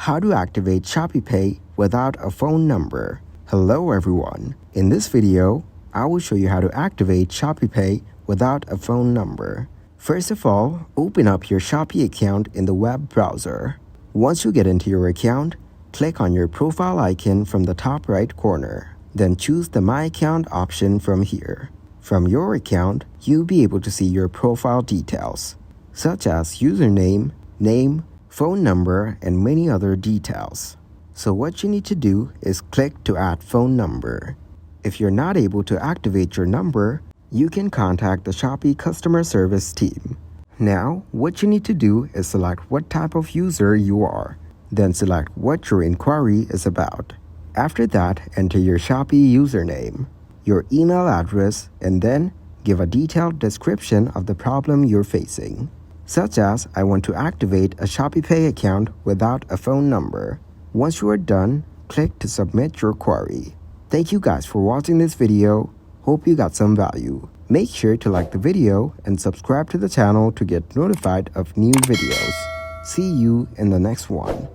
How to activate Shopeepay without a phone number. Hello everyone. In this video, I will show you how to activate Shopeepay without a phone number. First of all, open up your Shopee account in the web browser. Once you get into your account, click on your profile icon from the top right corner. Then choose the My Account option from here. From your account, you'll be able to see your profile details, such as username, name, phone number, and many other details. So what you need to do is click to add phone number. If you're not able to activate your number, you can contact the Shopee customer service team. Now, what you need to do is select what type of user you are. Then select what your inquiry is about. After that, enter your Shopee username, your email address, and then give a detailed description of the problem you're facing, such as I want to activate a Shopeepay account without a phone number. Once you are done, click to submit your query. Thank you guys for watching this video. Hope you got some value. Make sure to like the video and subscribe to the channel to get notified of new videos. See you in the next one.